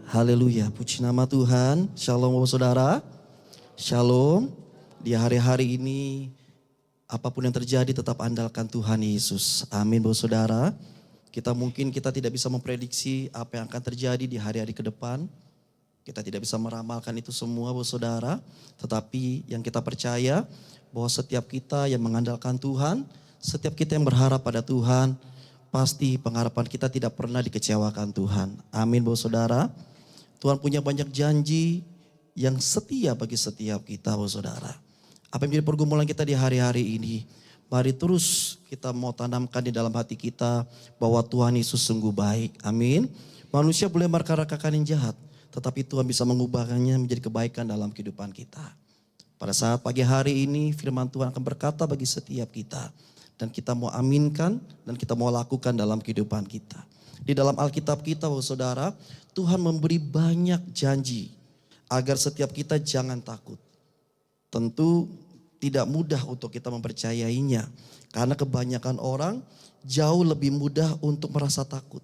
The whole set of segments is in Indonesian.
Haleluya, puji nama Tuhan. Shalom Bapak Saudara. Shalom. Di hari-hari ini apapun yang terjadi tetap andalkan Tuhan Yesus. Amin Bapak Saudara. Kita tidak bisa memprediksi apa yang akan terjadi di hari-hari ke depan. Kita tidak bisa meramalkan itu semua Bapak Saudara. Tetapi yang kita percaya bahwa setiap kita yang mengandalkan Tuhan, setiap kita yang berharap pada Tuhan, pasti pengharapan kita tidak pernah dikecewakan Tuhan. Amin Bapak Saudara. Tuhan punya banyak janji yang setia bagi setiap kita Bapak Saudara. Apa yang menjadi pergumulan kita di hari-hari ini, mari terus kita mau tanamkan di dalam hati kita bahwa Tuhan Yesus sungguh baik. Amin. Manusia boleh mereka-rekakan yang jahat, tetapi Tuhan bisa mengubahkannya menjadi kebaikan dalam kehidupan kita. Pada saat pagi hari ini firman Tuhan akan berkata bagi setiap kita. Dan kita mau aminkan dan kita mau lakukan dalam kehidupan kita. Di dalam Alkitab kita Bapak Saudara, Tuhan memberi banyak janji agar setiap kita jangan takut. Tentu tidak mudah untuk kita mempercayainya. Karena kebanyakan orang jauh lebih mudah untuk merasa takut.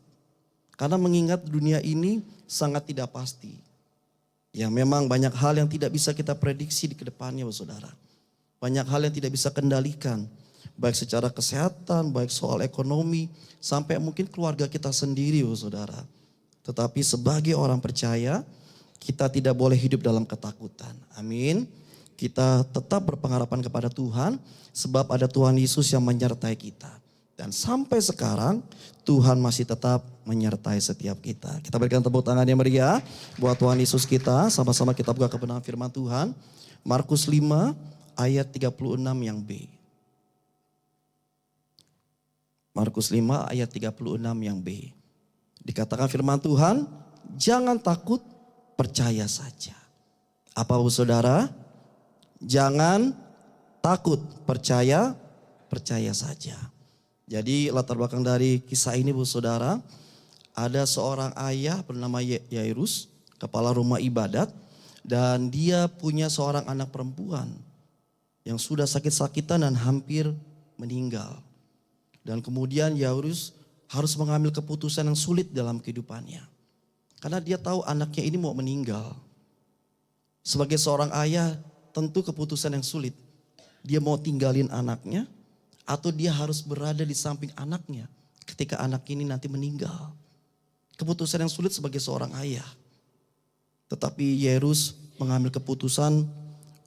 Karena mengingat dunia ini sangat tidak pasti. Ya memang banyak hal yang tidak bisa kita prediksi di kedepannya Bapak Saudara. Banyak hal yang tidak bisa kendalikan. Baik secara kesehatan, baik soal ekonomi, sampai mungkin keluarga kita sendiri Bapak Saudara. Tetapi sebagai orang percaya, kita tidak boleh hidup dalam ketakutan. Amin. Kita tetap berpengharapan kepada Tuhan, sebab ada Tuhan Yesus yang menyertai kita. Dan sampai sekarang, Tuhan masih tetap menyertai setiap kita. Kita berikan tepuk tangan yang meriah buat Tuhan Yesus kita. Sama-sama kita buka kebenaran firman Tuhan. Markus 5 ayat 36 yang B. Markus 5 ayat 36 yang B. Dikatakan firman Tuhan, jangan takut, percaya saja. Apa Bapak Saudara? Jangan takut, percaya saja. Jadi latar belakang dari kisah ini Bapak Saudara, ada seorang ayah bernama Yairus, kepala rumah ibadat. Dan dia punya seorang anak perempuan yang sudah sakit-sakitan dan hampir meninggal. Dan kemudian Yairus harus mengambil keputusan yang sulit dalam kehidupannya. Karena dia tahu anaknya ini mau meninggal. Sebagai seorang ayah tentu keputusan yang sulit. Dia mau tinggalin anaknya atau dia harus berada di samping anaknya ketika anak ini nanti meninggal. Keputusan yang sulit sebagai seorang ayah. Tetapi Yairus mengambil keputusan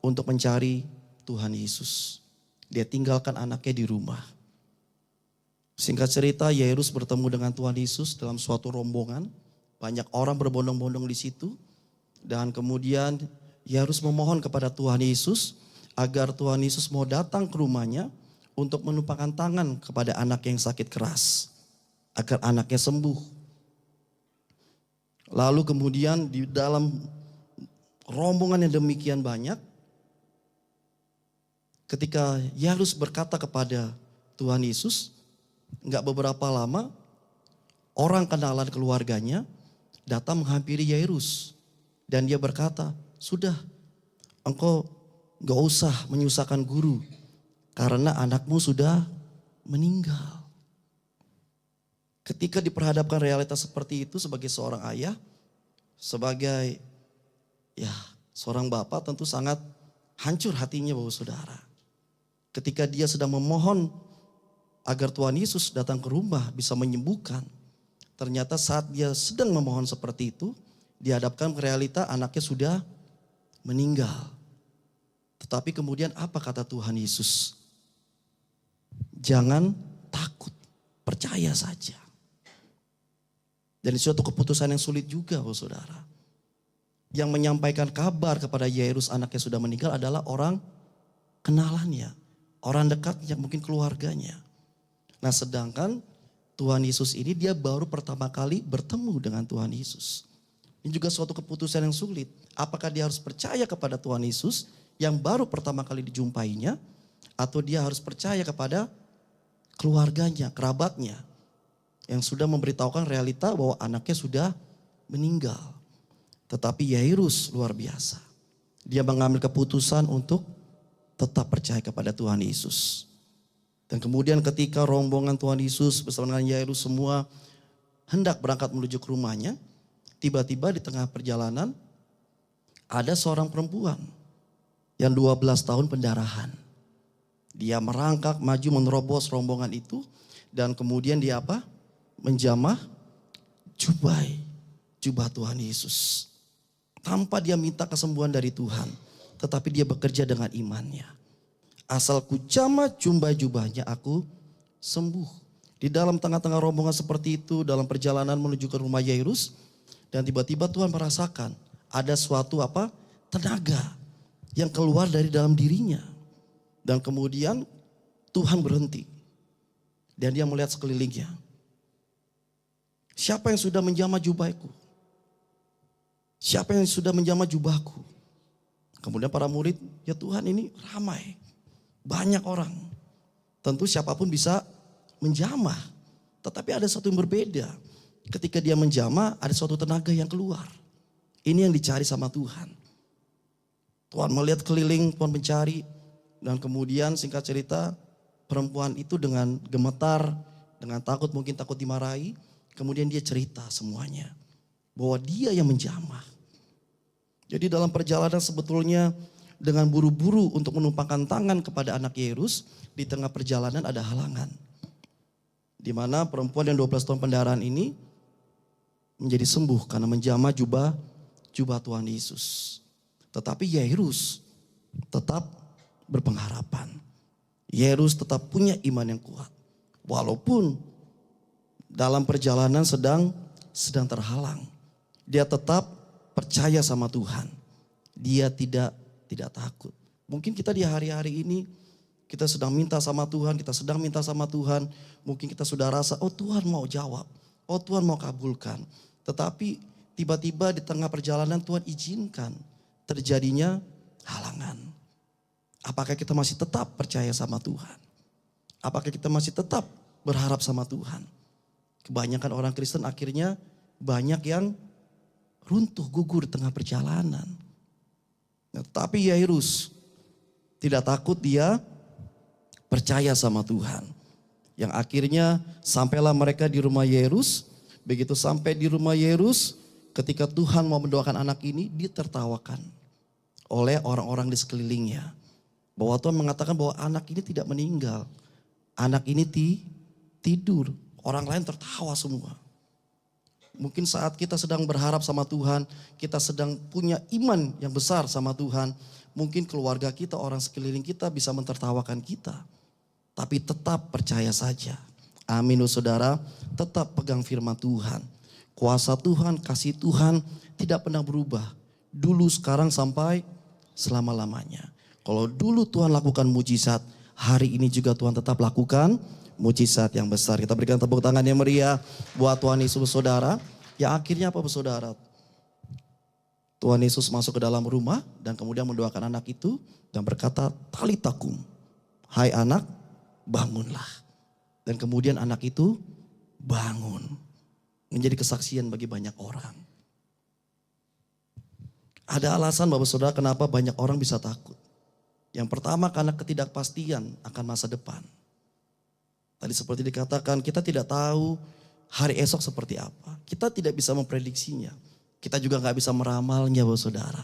untuk mencari Tuhan Yesus. Dia tinggalkan anaknya di rumah. Singkat cerita, Yairus bertemu dengan Tuhan Yesus dalam suatu rombongan. Banyak orang berbondong-bondong di situ. Dan kemudian Yairus memohon kepada Tuhan Yesus agar Tuhan Yesus mau datang ke rumahnya untuk menumpangkan tangan kepada anak yang sakit keras. Agar anaknya sembuh. Lalu kemudian di dalam rombongan yang demikian banyak, ketika Yairus berkata kepada Tuhan Yesus, enggak beberapa lama, orang kenalan keluarganya datang menghampiri Yairus. Dan dia berkata, sudah engkau gak usah menyusahkan guru. Karena anakmu sudah meninggal. Ketika diperhadapkan realitas seperti itu sebagai seorang ayah, sebagai seorang bapak tentu sangat hancur hatinya Bapak Saudara. Ketika dia sedang memohon agar Tuhan Yesus datang ke rumah bisa menyembuhkan. Ternyata saat dia sedang memohon seperti itu, dihadapkan ke realita anaknya sudah meninggal. Tetapi kemudian apa kata Tuhan Yesus? Jangan takut, percaya saja. Dan suatu keputusan yang sulit juga Bapak Saudara. Yang menyampaikan kabar kepada Yairus anaknya sudah meninggal adalah orang kenalannya. Orang dekatnya, mungkin keluarganya. Nah sedangkan Tuhan Yesus ini dia baru pertama kali bertemu dengan Tuhan Yesus. Ini juga suatu keputusan yang sulit. Apakah dia harus percaya kepada Tuhan Yesus yang baru pertama kali dijumpainya, atau dia harus percaya kepada keluarganya, kerabatnya yang sudah memberitahukan realita bahwa anaknya sudah meninggal. Tetapi Yairus luar biasa. Dia mengambil keputusan untuk tetap percaya kepada Tuhan Yesus. Dan kemudian ketika rombongan Tuhan Yesus bersama dengan Yairus semua hendak berangkat menuju ke rumahnya, Tiba-tiba di tengah perjalanan ada seorang perempuan yang 12 tahun pendarahan. Dia merangkak maju menerobos rombongan itu dan kemudian dia apa? Menjamah jubah Tuhan Yesus. Tanpa dia minta kesembuhan dari Tuhan, tetapi dia bekerja dengan imannya. Asal ku jamah jubahnya aku sembuh. Di dalam tengah-tengah rombongan seperti itu, dalam perjalanan menuju ke rumah Yairus, dan tiba-tiba Tuhan merasakan ada suatu apa? Tenaga yang keluar dari dalam dirinya. Dan kemudian Tuhan berhenti. Dan dia melihat sekelilingnya. Siapa yang sudah menjamah jubahku? Siapa yang sudah menjamah jubahku? Kemudian para murid, ya Tuhan ini ramai. Banyak orang. Tentu siapapun bisa menjamah. Tetapi ada sesuatu yang berbeda. Ketika dia menjamah, ada suatu tenaga yang keluar. Ini yang dicari sama Tuhan. Tuhan melihat keliling, Tuhan mencari. Dan kemudian singkat cerita, perempuan itu dengan gemetar, dengan takut, mungkin takut dimarahi. Kemudian dia cerita semuanya. Bahwa dia yang menjamah. Jadi dalam perjalanan sebetulnya dengan buru-buru untuk menumpangkan tangan kepada anak Yairus, di tengah perjalanan ada halangan. Di mana perempuan yang 12 tahun pendarahan ini menjadi sembuh karena menjamah jubah Tuhan Yesus. Tetapi Yairus tetap berpengharapan. Yairus tetap punya iman yang kuat. Walaupun dalam perjalanan sedang terhalang. Dia tetap percaya sama Tuhan. Dia tidak takut. Mungkin kita di hari-hari ini kita sedang minta sama Tuhan, kita sedang minta sama Tuhan. Mungkin kita sudah rasa, oh Tuhan mau jawab. Oh Tuhan mau kabulkan. Tetapi tiba-tiba di tengah perjalanan Tuhan izinkan terjadinya halangan. Apakah kita masih tetap percaya sama Tuhan? Apakah kita masih tetap berharap sama Tuhan? Kebanyakan orang Kristen akhirnya banyak yang runtuh gugur di tengah perjalanan. Nah, tetapi Yairus tidak takut, dia percaya sama Tuhan. Yang akhirnya sampailah mereka di rumah Yairus. Begitu sampai di rumah Yairus, ketika Tuhan mau mendoakan anak ini, ditertawakan oleh orang-orang di sekelilingnya. Bahwa Tuhan mengatakan bahwa anak ini tidak meninggal. Anak ini tidur. Orang lain tertawa semua. Mungkin saat kita sedang berharap sama Tuhan, kita sedang punya iman yang besar sama Tuhan. Mungkin keluarga kita, orang sekeliling kita bisa mentertawakan kita. Tapi tetap percaya saja. Amin saudara, tetap pegang firman Tuhan. Kuasa Tuhan, kasih Tuhan tidak pernah berubah. Dulu, sekarang, sampai selama-lamanya. Kalau dulu Tuhan lakukan mujizat, hari ini juga Tuhan tetap lakukan mujizat yang besar. Kita berikan tepuk tangan yang meriah buat Tuhan Yesus saudara. Yang akhirnya apa saudara? Tuhan Yesus masuk ke dalam rumah dan kemudian mendoakan anak itu dan berkata, talitakum, hai anak, bangunlah. Dan kemudian anak itu bangun. Menjadi kesaksian bagi banyak orang. Ada alasan Bapak Saudara kenapa banyak orang bisa takut. Yang pertama karena ketidakpastian akan masa depan. Tadi seperti dikatakan kita tidak tahu hari esok seperti apa. Kita tidak bisa memprediksinya. Kita juga gak bisa meramalnya Bapak Saudara.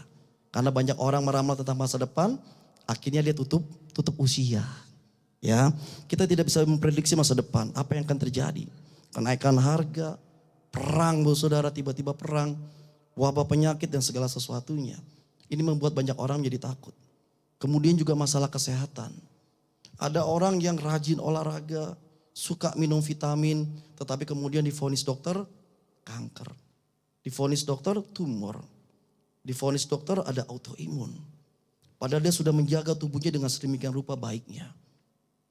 Karena banyak orang meramal tentang masa depan, akhirnya dia tutup usia. Ya, kita tidak bisa memprediksi masa depan, apa yang akan terjadi. Kenaikan harga, perang Bapak Saudara, tiba-tiba perang, wabah penyakit dan segala sesuatunya. Ini membuat banyak orang menjadi takut. Kemudian juga masalah kesehatan. Ada orang yang rajin olahraga, suka minum vitamin, tetapi kemudian divonis dokter kanker. Divonis dokter tumor. Divonis dokter ada autoimun. Padahal dia sudah menjaga tubuhnya dengan sedemikian rupa baiknya.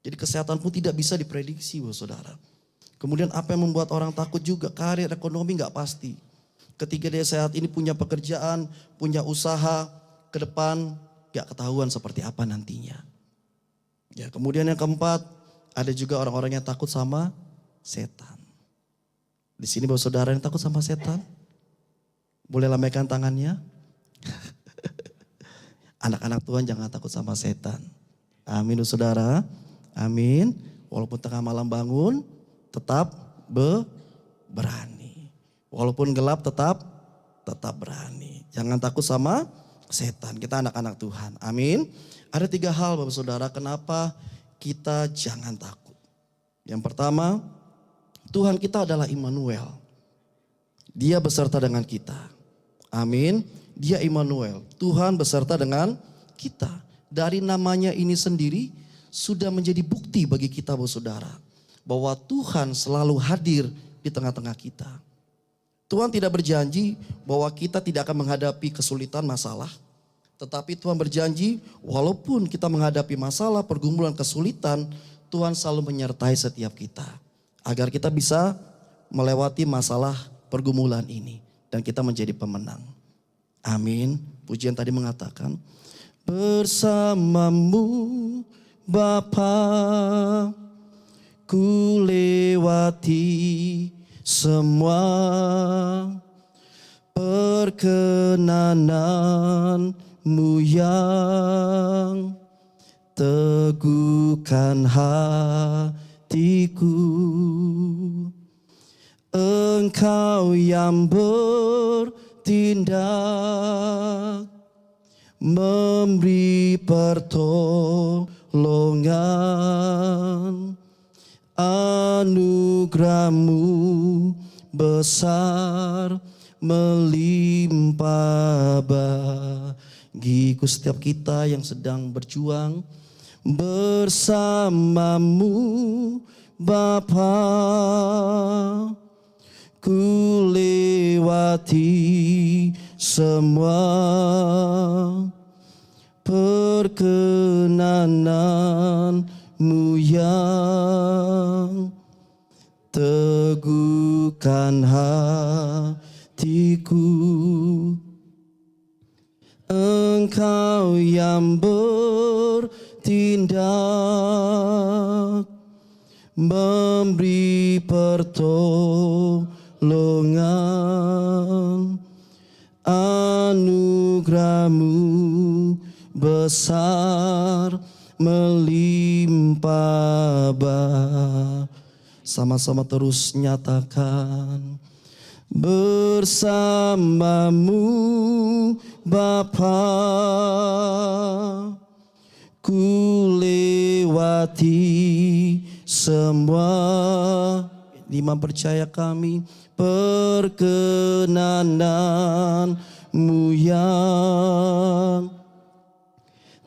Jadi kesehatan pun tidak bisa diprediksi Bapak Saudara. Kemudian apa yang membuat orang takut juga, karir ekonomi gak pasti. Ketika dia saat ini punya pekerjaan, punya usaha, ke depan gak ketahuan seperti apa nantinya. Ya, kemudian yang keempat, ada juga orang-orang yang takut sama setan. Di sini Bapak Saudara yang takut sama setan, boleh lambaikan tangannya. Anak-anak Tuhan jangan takut sama setan. Amin Saudara. Amin. Walaupun tengah malam bangun, tetap berani. Walaupun gelap tetap tetap berani. Jangan takut sama setan. Kita anak-anak Tuhan. Amin. Ada 3 hal Bapak Saudara kenapa kita jangan takut. Yang pertama, Tuhan kita adalah Immanuel. Dia beserta dengan kita. Amin. Dia Immanuel. Tuhan beserta dengan kita. Dari namanya ini sendiri sudah menjadi bukti bagi kita Bapak Saudara. Bahwa Tuhan selalu hadir di tengah-tengah kita. Tuhan tidak berjanji bahwa kita tidak akan menghadapi kesulitan masalah. Tetapi Tuhan berjanji walaupun kita menghadapi masalah, pergumulan, kesulitan, Tuhan selalu menyertai setiap kita. Agar kita bisa melewati masalah pergumulan ini. Dan kita menjadi pemenang. Amin. Pujian tadi mengatakan, bersamamu Bapa, ku lewati semua perkenananmu yang teguhkan hatiku. Engkau yang bertindak memberi pertolongan, anugerahmu besar melimpah bagiku. Setiap kita yang sedang berjuang bersamamu Bapa, ku lewati semua perkenananmu yang teguhkan hatiku. Engkau yang bertindak memberi pertolongan, anugerahmu besar melimpah sama-sama terus nyatakan, bersamamu Bapa, ku lewati semua. Imam percaya kami, perkenananmu yang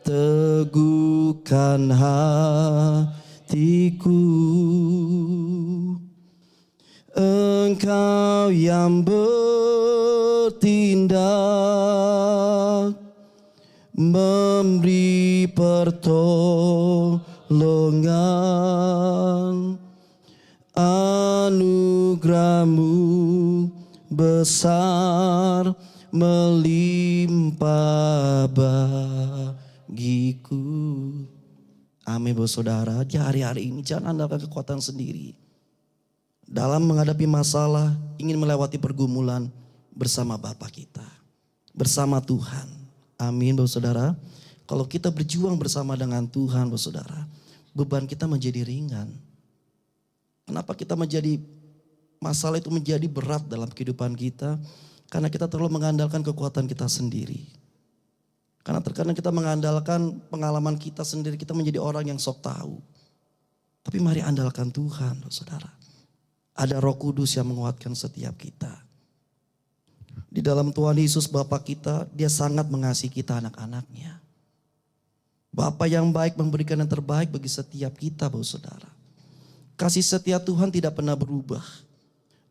teguhkan hatiku. Engkau yang bertindak memberi pertolongan, anugerahmu besar melimpah bagiku. Amin Bapak Saudara. Di hari-hari ini jangan andalkan kekuatan sendiri. Dalam menghadapi masalah, ingin melewati pergumulan bersama Bapa kita. Bersama Tuhan. Amin Bapak Saudara. Kalau kita berjuang bersama dengan Tuhan Bapak Saudara, beban kita menjadi ringan. Kenapa kita masalah itu menjadi berat dalam kehidupan kita? Karena kita terlalu mengandalkan kekuatan kita sendiri. Karena terkadang kita mengandalkan pengalaman kita sendiri, kita menjadi orang yang sok tahu. Tapi mari andalkan Tuhan, saudara. Ada Roh Kudus yang menguatkan setiap kita. Di dalam Tuhan Yesus Bapa kita, Dia sangat mengasihi kita anak-anaknya. Bapa yang baik memberikan yang terbaik bagi setiap kita, saudara. Kasih setia Tuhan tidak pernah berubah.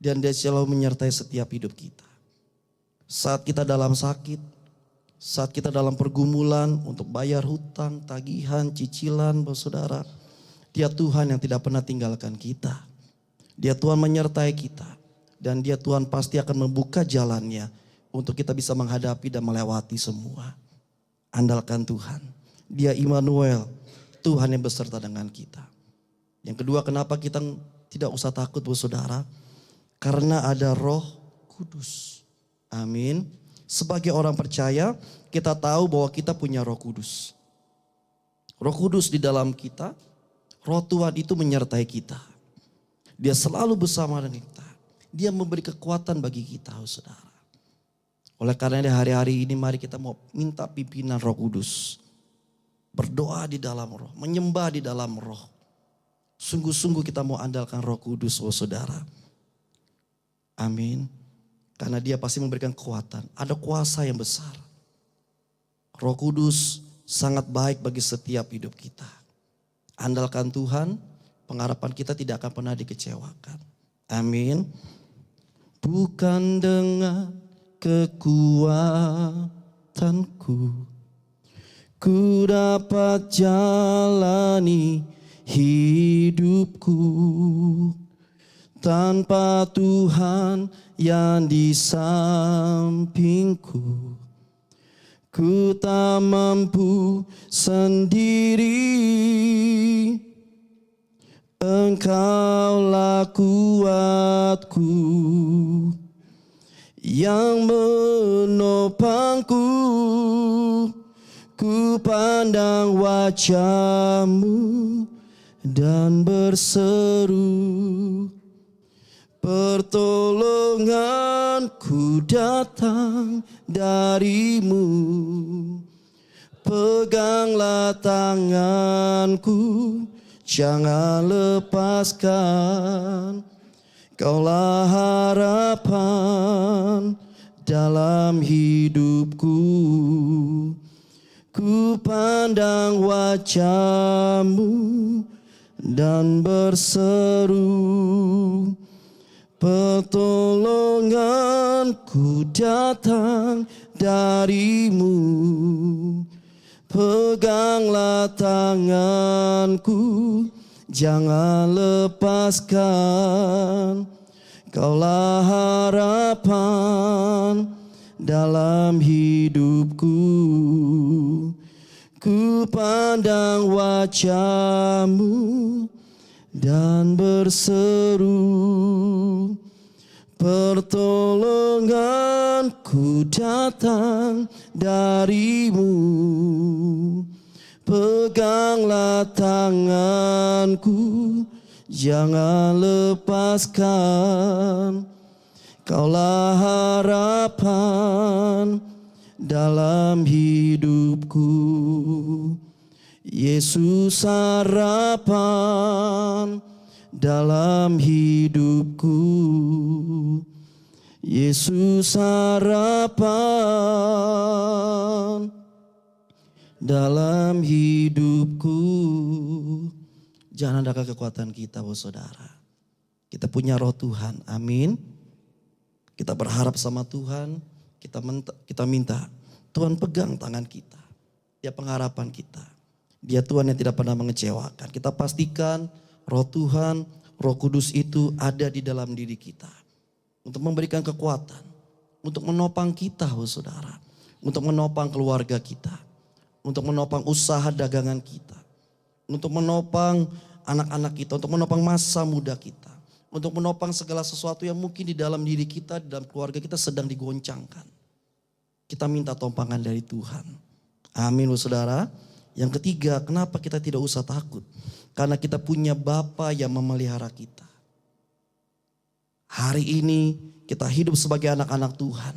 Dan Dia selalu menyertai setiap hidup kita. Saat kita dalam sakit, saat kita dalam pergumulan untuk bayar hutang, tagihan, cicilan, saudara. Dia Tuhan yang tidak pernah tinggalkan kita. Dia Tuhan menyertai kita. Dan Dia Tuhan pasti akan membuka jalannya untuk kita bisa menghadapi dan melewati semua. Andalkan Tuhan. Dia Immanuel, Tuhan yang beserta dengan kita. Yang kedua, kenapa kita tidak usah takut, saudara? Karena ada Roh Kudus. Amin. Sebagai orang percaya, kita tahu bahwa kita punya Roh Kudus. Roh Kudus di dalam kita, Roh Tuhan itu menyertai kita. Dia selalu bersama dengan kita. Dia memberi kekuatan bagi kita, saudara. Oleh karena di hari-hari ini mari kita mau minta pimpinan Roh Kudus. Berdoa di dalam roh, menyembah di dalam roh. Sungguh-sungguh kita mau andalkan Roh Kudus, oh saudara. Amin. Karena dia pasti memberikan kekuatan. Ada kuasa yang besar. Roh Kudus sangat baik bagi setiap hidup kita. Andalkan Tuhan, pengharapan kita tidak akan pernah dikecewakan. Amin. Bukan dengan kekuatanku ku dapat jalani hidupku tanpa Tuhan yang di sampingku. Ku tak mampu sendiri, Engkaulah kuatku yang menopangku. Ku pandang wajah-Mu dan berseru, pertolonganku datang dari-Mu. Peganglah tanganku, jangan lepaskan. Kaulah harapan dalam hidupku. Ku pandang wajah-Mu dan berseru, pertolonganku datang dari-Mu. Peganglah tanganku, jangan lepaskan. Kaulah harapan dalam hidupku. Ku pandang wajah-Mu dan berseru, pertolonganku datang dari-Mu. Peganglah tanganku, jangan lepaskan. Kaulah harapan dalam hidupku. Yesus harapan dalam hidupku. Yesus harapan dalam hidupku. Jangan andalkan kekuatan kita, oh saudara. Kita punya roh Tuhan, amin. Kita berharap sama Tuhan, kita minta Tuhan pegang tangan kita. Dia pengharapan kita. Dia Tuhan yang tidak pernah mengecewakan. Kita pastikan roh Tuhan, Roh Kudus itu ada di dalam diri kita. Untuk memberikan kekuatan, untuk menopang kita, oh saudara. Untuk menopang keluarga kita. Untuk menopang usaha dagangan kita. Untuk menopang anak-anak kita, untuk menopang masa muda kita. Untuk menopang segala sesuatu yang mungkin di dalam diri kita, di dalam keluarga kita sedang digoncangkan. Kita minta tompangan dari Tuhan. Amin, saudara. Yang ketiga, kenapa kita tidak usah takut? Karena kita punya Bapa yang memelihara kita. Hari ini kita hidup sebagai anak-anak Tuhan.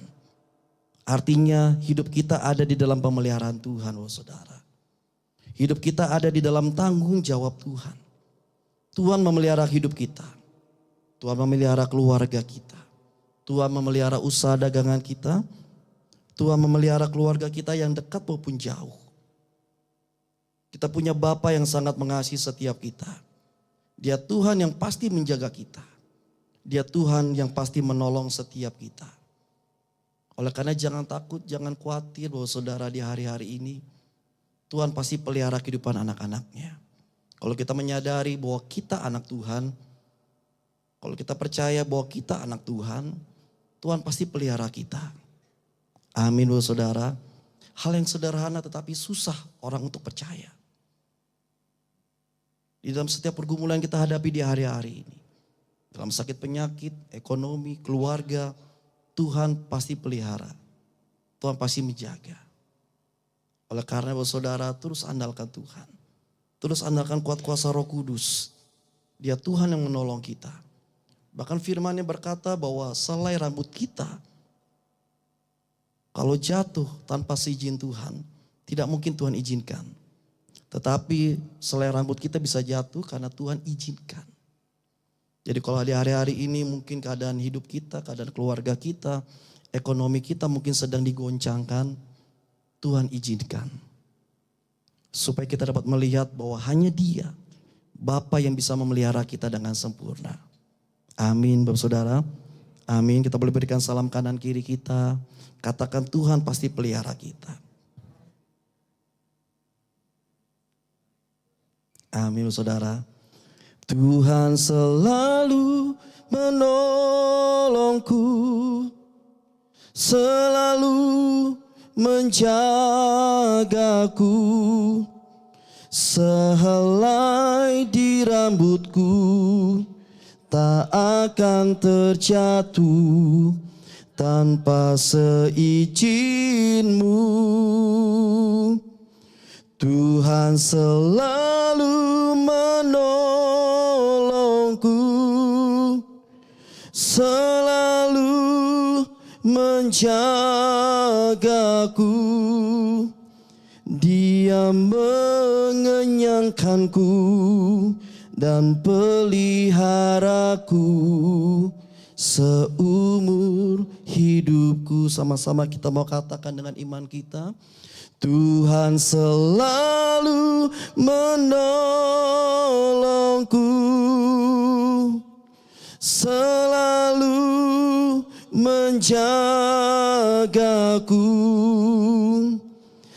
Artinya hidup kita ada di dalam pemeliharaan Tuhan, saudara. Hidup kita ada di dalam tanggung jawab Tuhan. Tuhan memelihara hidup kita. Tuhan memelihara keluarga kita. Tuhan memelihara usaha dagangan kita. Tuhan memelihara keluarga kita yang dekat maupun jauh. Kita punya Bapa yang sangat mengasihi setiap kita. Dia Tuhan yang pasti menjaga kita. Dia Tuhan yang pasti menolong setiap kita. Oleh karena jangan takut, jangan khawatir bahwa saudara di hari-hari ini Tuhan pasti pelihara kehidupan anak-anaknya. Kalau kita menyadari bahwa kita anak Tuhan, kalau kita percaya bahwa kita anak Tuhan, Tuhan pasti pelihara kita. Amin, saudara. Hal yang sederhana tetapi susah orang untuk percaya. Di dalam setiap pergumulan kita hadapi di hari-hari ini. Dalam sakit penyakit, ekonomi, keluarga, Tuhan pasti pelihara. Tuhan pasti menjaga. Oleh karena saudara terus andalkan Tuhan. Terus andalkan kuat kuasa Roh Kudus. Dia Tuhan yang menolong kita. Bahkan firman-Nya berkata bahwa selai rambut kita Kalau jatuh tanpa seizin Tuhan, tidak mungkin Tuhan izinkan. Tetapi selai rambut kita bisa jatuh karena Tuhan izinkan. Jadi kalau di hari-hari ini mungkin keadaan hidup kita, keadaan keluarga kita, ekonomi kita mungkin sedang digoncangkan, Tuhan izinkan. Supaya kita dapat melihat bahwa hanya Dia, Bapa yang bisa memelihara kita dengan sempurna. Amin Bapak Saudara. Amin. Kita boleh berikan salam kanan kiri kita. Katakan Tuhan pasti pelihara kita. Amin Saudara. Tuhan selalu menolongku, selalu menjagaku, sehelai di rambutku tak akan terjatuh tanpa seizin-Mu. Tuhan selalu menolongku, selalu menjagaku. Dia mengenyangkanku dan peliharaku seumur hidupku. Sama-sama kita mau katakan dengan iman kita. Tuhan selalu menolongku, selalu menjagaku,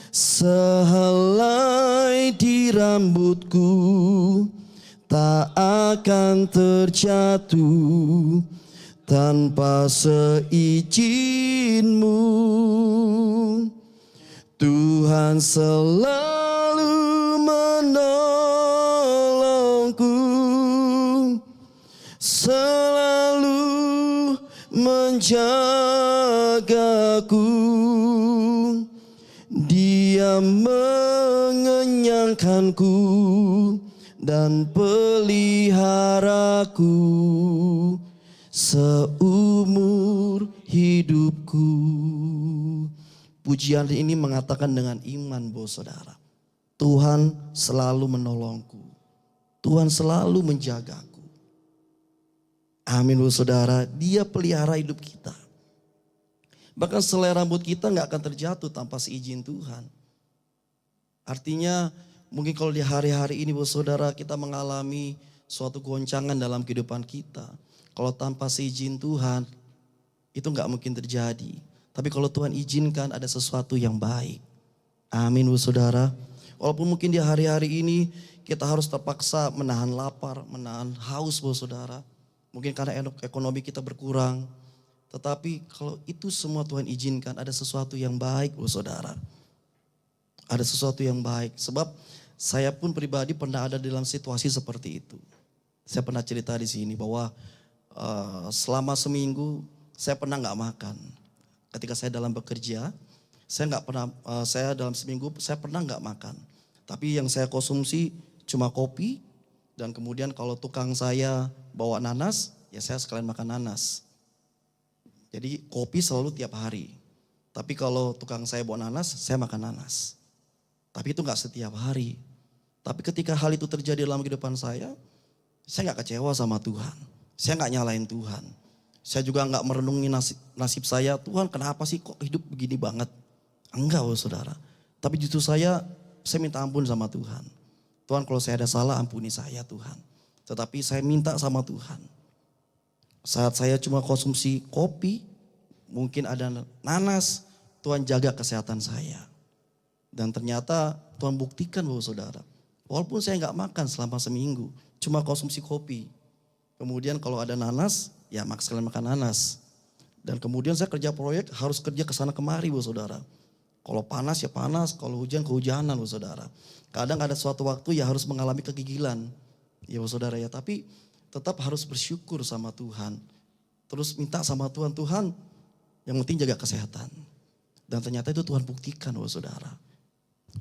sehelai di rambutku tak akan terjatuh tanpa seizin-Mu. Tuhan selalu menolongku, selalu menjagaku. Dia mengenyangkanku dan peliharaku seumur hidupku. Pujian ini mengatakan dengan iman bahwa saudara, Tuhan selalu menolongku, Tuhan selalu menjagaku. Amin bahwa saudara, Dia pelihara hidup kita. Bahkan selai rambut kita gak akan terjatuh tanpa seizin Tuhan. Artinya mungkin kalau di hari-hari ini bahwa saudara kita mengalami suatu goncangan dalam kehidupan kita. Kalau tanpa seizin Tuhan itu gak mungkin terjadi. Tapi kalau Tuhan izinkan ada sesuatu yang baik. Amin Bu Saudara. Walaupun mungkin di hari-hari ini kita harus terpaksa menahan lapar, menahan haus Bu Saudara. Mungkin karena ekonomi kita berkurang. Tetapi kalau itu semua Tuhan izinkan ada sesuatu yang baik Bu Saudara. Ada sesuatu yang baik. Sebab saya pun pribadi pernah ada dalam situasi seperti itu. Saya pernah cerita di sini bahwa selama seminggu saya pernah gak makan. Ketika saya dalam bekerja, saya dalam seminggu saya pernah nggak makan. Tapi yang saya konsumsi cuma kopi dan kemudian kalau tukang saya bawa nanas, ya saya sekalian makan nanas. Jadi kopi selalu tiap hari. Tapi kalau tukang saya bawa nanas, saya makan nanas. Tapi itu nggak setiap hari. Tapi ketika hal itu terjadi dalam kehidupan saya nggak kecewa sama Tuhan. Saya nggak nyalain Tuhan. Saya juga nggak merenungi nasib saya, Tuhan kenapa sih kok hidup begini banget? Enggak saudara. Tapi justru saya minta ampun sama Tuhan. Tuhan kalau saya ada salah ampuni saya Tuhan. Tetapi saya minta sama Tuhan. Saat saya cuma konsumsi kopi, mungkin ada nanas, Tuhan jaga kesehatan saya. Dan ternyata Tuhan buktikan bahwa saudara. Walaupun saya nggak makan selama seminggu, cuma konsumsi kopi. Kemudian kalau ada nanas, ya sekalian makan nanas. Dan kemudian saya kerja proyek harus kerja ke sana kemari Bu Saudara. Kalau panas ya panas, kalau hujan kehujanan Bu Saudara. Kadang ada suatu waktu ya harus mengalami kegigilan. Ya Bu Saudara ya, tapi tetap harus bersyukur sama Tuhan. Terus minta sama Tuhan, Tuhan yang penting jaga kesehatan. Dan ternyata itu Tuhan buktikan Bu Saudara.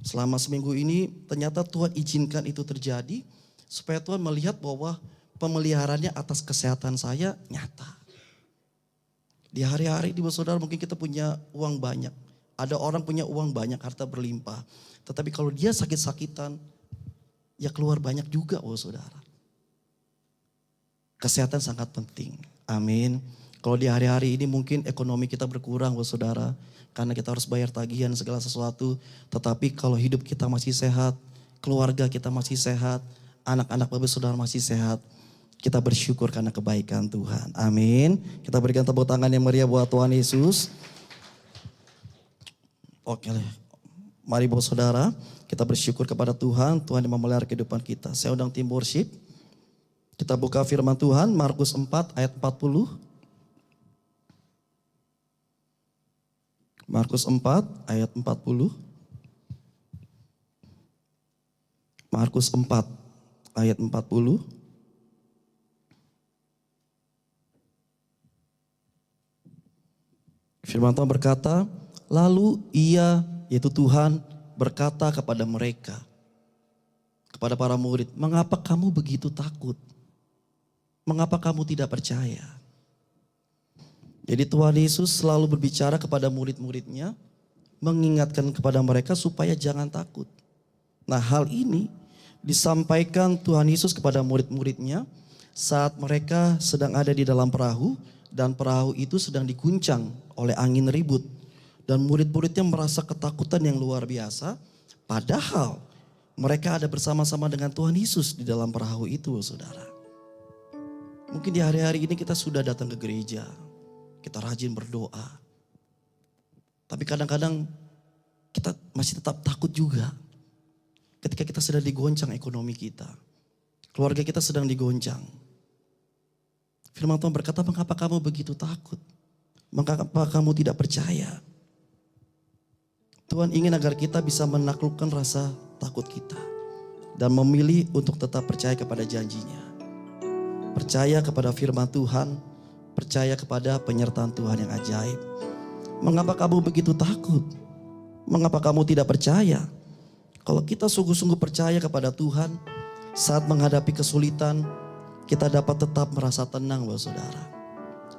Selama seminggu ini ternyata Tuhan izinkan itu terjadi. Supaya Tuhan melihat bahwa pemeliharaannya atas kesehatan saya nyata. Di hari-hari di saudara mungkin kita punya uang banyak. Ada orang punya uang banyak, harta berlimpah. Tetapi kalau dia sakit-sakitan, ya keluar banyak juga saudara. Kesehatan sangat penting. Amin. Kalau di hari-hari ini mungkin ekonomi kita berkurang saudara. Karena kita harus bayar tagihan segala sesuatu. Tetapi kalau hidup kita masih sehat, keluarga kita masih sehat, anak-anak bapak saudara masih sehat, kita bersyukur karena kebaikan Tuhan. Amin. Kita berikan tepuk tangan yang meriah buat Tuhan Yesus. Oke, mari bapak saudara, kita bersyukur kepada Tuhan. Tuhan yang memelihara kehidupan kita. Saya undang tim worship. Kita buka firman Tuhan, Markus 4 ayat 40. Markus 4 ayat 40. Markus 4 ayat 40. Firman Tuhan berkata, lalu ia, yaitu Tuhan, berkata kepada mereka, kepada para murid, mengapa kamu begitu takut? Mengapa kamu tidak percaya? Jadi Tuhan Yesus selalu berbicara kepada murid-muridnya, mengingatkan kepada mereka supaya jangan takut. Nah, hal ini disampaikan Tuhan Yesus kepada murid-muridnya saat mereka sedang ada di dalam perahu dan perahu itu sedang diguncang oleh angin ribut. Dan murid-muridnya merasa ketakutan yang luar biasa, padahal mereka ada bersama-sama dengan Tuhan Yesus di dalam perahu itu, saudara. Mungkin di hari-hari ini kita sudah datang ke gereja, kita rajin berdoa. Tapi kadang-kadang kita masih tetap takut juga. Ketika kita sedang digoncang ekonomi kita, keluarga kita sedang digoncang. Firman Tuhan berkata, mengapa kamu begitu takut? Mengapa kamu tidak percaya? Tuhan ingin agar kita bisa menaklukkan rasa takut kita. Dan memilih untuk tetap percaya kepada janjinya. Percaya kepada firman Tuhan. Percaya kepada penyertaan Tuhan yang ajaib. Mengapa kamu begitu takut? Mengapa kamu tidak percaya? Kalau kita sungguh-sungguh percaya kepada Tuhan, saat menghadapi kesulitan, kita dapat tetap merasa tenang, saudara.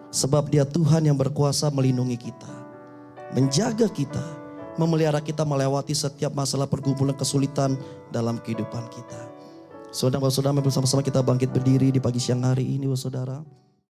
Sebab Dia Tuhan yang berkuasa melindungi kita, menjaga kita, memelihara kita melewati setiap masalah pergumulan kesulitan dalam kehidupan kita. Saudara-saudara, bersama-sama kita bangkit berdiri di pagi siang hari ini, saudara.